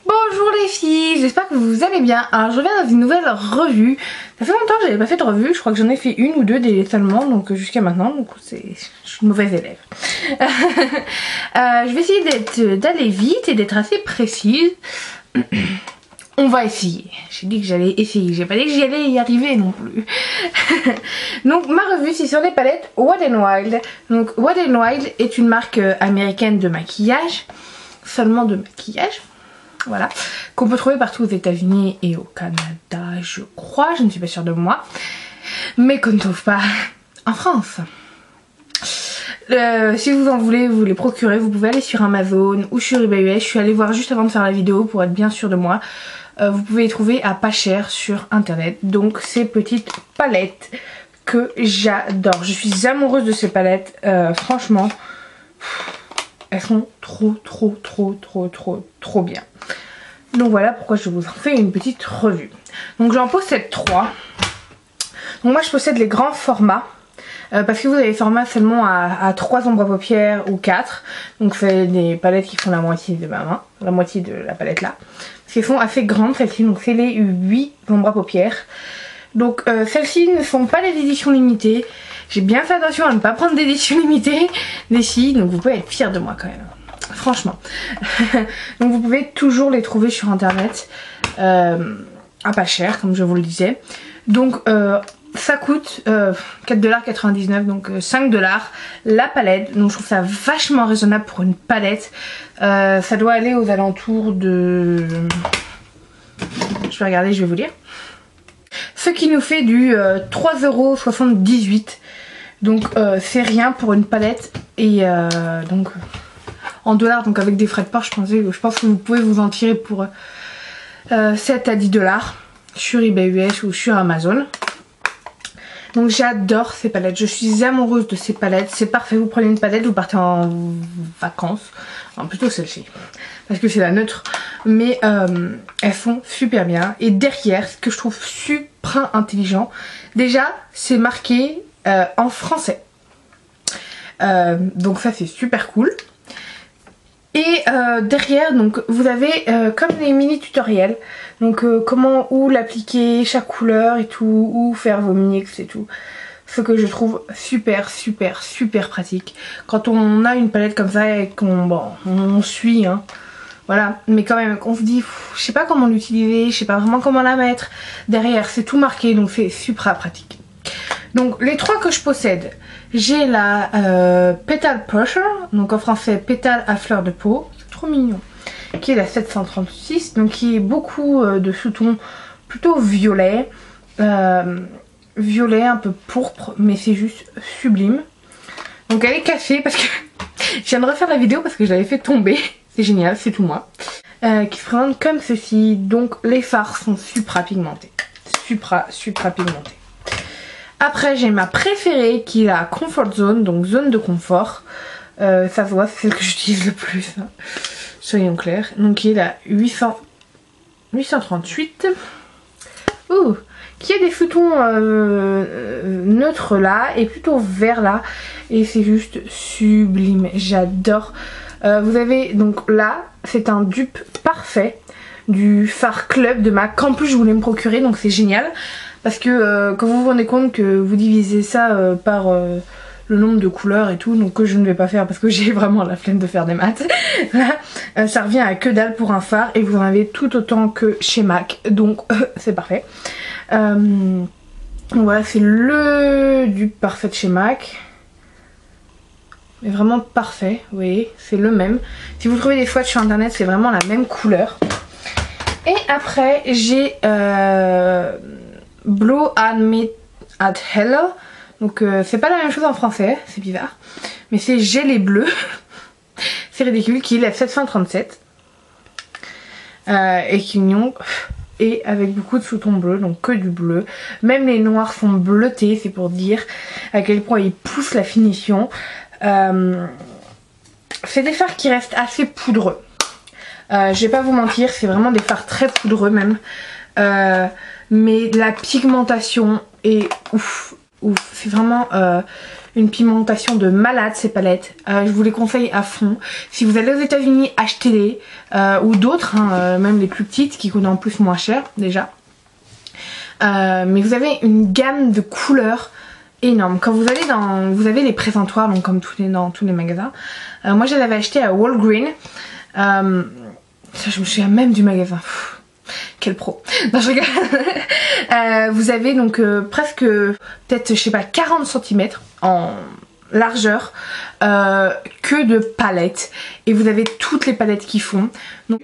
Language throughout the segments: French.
Bonjour les filles, j'espère que vous allez bien. Alors je reviens dans une nouvelle revue. Ça fait longtemps que j'avais pas fait de revue, je crois que j'en ai fait une ou deux seulement, donc jusqu'à maintenant, donc je suis une mauvaise élève. Je vais essayer d'aller vite et d'être assez précise. On va essayer. J'ai dit que j'allais essayer, j'ai pas dit que j'y allais y arriver non plus. Donc ma revue c'est sur les palettes Wet n Wild. Donc Wet n Wild est une marque américaine de maquillage, seulement de maquillage. Voilà, qu'on peut trouver partout aux États-Unis et au Canada, je crois, je ne suis pas sûre de moi, mais qu'on ne trouve pas en France. Si vous en voulez, vous les procurez, vous pouvez aller sur Amazon ou sur eBay US. Je suis allée voir juste avant de faire la vidéo pour être bien sûre de moi. Vous pouvez les trouver à pas cher sur internet. Donc ces petites palettes que j'adore. Je suis amoureuse de ces palettes, franchement. Elles sont trop bien. Donc voilà pourquoi je vous en fais une petite revue. Donc j'en possède 3. Donc moi je possède les grands formats. Parce que vous avez format seulement à 3 ombres à paupières ou 4. Donc c'est des palettes qui font la moitié de ma main. La moitié de la palette là. Parce qu'elles sont assez grandes celles-ci. Donc c'est les 8 ombres à paupières. Donc celles-ci ne sont pas les éditions limitées. J'ai bien fait attention à ne pas prendre d'édition limitée d'ici. Donc vous pouvez être fiers de moi quand même. Franchement. Donc vous pouvez toujours les trouver sur internet. À pas cher comme je vous le disais. Donc ça coûte 4,99$, donc 5$ la palette. Donc je trouve ça vachement raisonnable pour une palette. Ça doit aller aux alentours de... Je vais regarder, je vais vous dire. Ce qui nous fait du 3,78€. Donc c'est rien pour une palette. Et donc en dollars, donc avec des frais de port, je pense que vous pouvez vous en tirer pour 7 à 10$ sur eBay US ou sur Amazon. Donc j'adore ces palettes, je suis amoureuse de ces palettes, c'est parfait, vous prenez une palette, vous partez en vacances, enfin, plutôt celle-ci, parce que c'est la neutre, mais elles font super bien. Et derrière, ce que je trouve super intelligent, déjà c'est marqué en français, donc ça c'est super cool. Et derrière donc vous avez comme des mini tutoriels, donc comment, où l'appliquer, chaque couleur et tout, où faire vos mix et tout. Ce que je trouve super pratique quand on a une palette comme ça et qu'on on suit hein. Voilà, mais quand même on se dit je sais pas comment l'utiliser, je sais pas vraiment comment la mettre. Derrière c'est tout marqué, donc c'est super pratique. Donc les 3 que je possède, j'ai la Petal Pressure, donc en français pétale à fleur de peau, c'est trop mignon, qui est la 736, donc qui est beaucoup de sous-tons plutôt violet, violet un peu pourpre, mais c'est juste sublime. Donc elle est cassée parce que je viens de refaire la vidéo parce que je l'avais fait tomber, c'est génial, c'est tout moi. Qui se présente comme ceci, donc les fards sont supra pigmentés, supra pigmentés. Après j'ai ma préférée qui est la Comfort Zone, donc zone de confort. Ça se voit, c'est celle que j'utilise le plus, hein. Soyons clairs. Donc qui est la 838. Ouh, qui a des foutons neutres là et plutôt verts là. Et c'est juste sublime, j'adore. Vous avez donc là, c'est un dupe parfait du Fard Club de MAC qu'en plus je voulais me procurer, donc c'est génial. Parce que quand vous vous rendez compte que vous divisez ça par le nombre de couleurs et tout, donc que je ne vais pas faire parce que j'ai vraiment la flemme de faire des maths. Là, ça revient à que dalle pour un fard et vous en avez tout autant que chez MAC, donc c'est parfait. Voilà, c'est le dupe parfait de chez MAC. Mais vraiment parfait, vous voyez, c'est le même. Si vous trouvez des swatchs sur internet, c'est vraiment la même couleur. Et après, j'ai Blow and Meet at Hello. Donc c'est pas la même chose en français, c'est bizarre. Mais c'est gelé bleu. C'est ridicule, qui est la 737. Et qui et avec beaucoup de sous-tons bleus, donc que du bleu. Même les noirs sont bleutés, c'est pour dire à quel point ils poussent la finition. C'est des fards qui restent assez poudreux. Je vais pas vous mentir, c'est vraiment des fards très poudreux même. Mais la pigmentation est ouf. ouf. C'est vraiment une pigmentation de malade ces palettes. Je vous les conseille à fond. Si vous allez aux États-Unis, achetez-les. Ou d'autres, hein, même les plus petites qui coûtent en plus moins cher déjà. Mais vous avez une gamme de couleurs énorme. Quand vous allez dans... Vous avez les présentoirs, donc comme dans tous les magasins. Moi je l'avais acheté à Walgreens. Ça, je me souviens même du magasin. Pff, quel pro. Non, je rigole. Vous avez donc presque peut-être je sais pas 40 cm en largeur que de palettes. Et vous avez toutes les palettes qui font. Donc,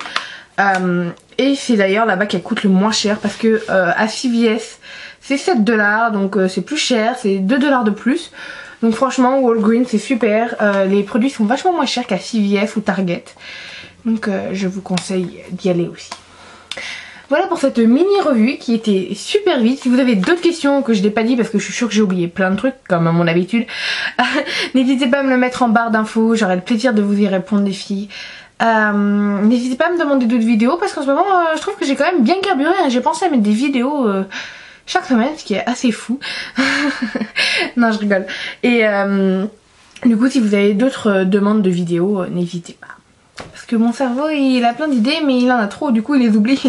et c'est d'ailleurs là-bas qu'elle coûte le moins cher parce que à CVS c'est 7 $, donc c'est plus cher, c'est 2 $ de plus. Donc franchement Walgreens c'est super, les produits sont vachement moins chers qu'à CVS ou Target. Donc je vous conseille d'y aller aussi. Voilà pour cette mini revue qui était super vite. Si vous avez d'autres questions que je n'ai pas dit parce que je suis sûre que j'ai oublié plein de trucs comme à mon habitude, n'hésitez pas à me le mettre en barre d'infos, j'aurai le plaisir de vous y répondre les filles. N'hésitez pas à me demander d'autres vidéos parce qu'en ce moment je trouve que j'ai quand même bien carburé, hein. J'ai pensé à mettre des vidéos chaque semaine, ce qui est assez fou. Non, je rigole. Et du coup si vous avez d'autres demandes de vidéos, n'hésitez pas. Parce que mon cerveau il a plein d'idées mais il en a trop, du coup il les oublie.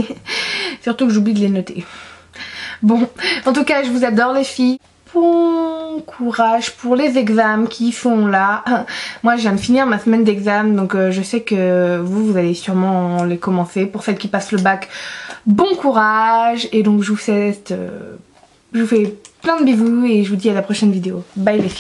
Surtout que j'oublie de les noter. Bon, en tout cas je vous adore les filles. Bon courage pour les examens qui sont là. Moi je viens de finir ma semaine d'examen, donc je sais que vous allez sûrement les commencer. Pour celles qui passent le bac, bon courage. Et donc je vous fais plein de bisous et je vous dis à la prochaine vidéo. Bye les filles.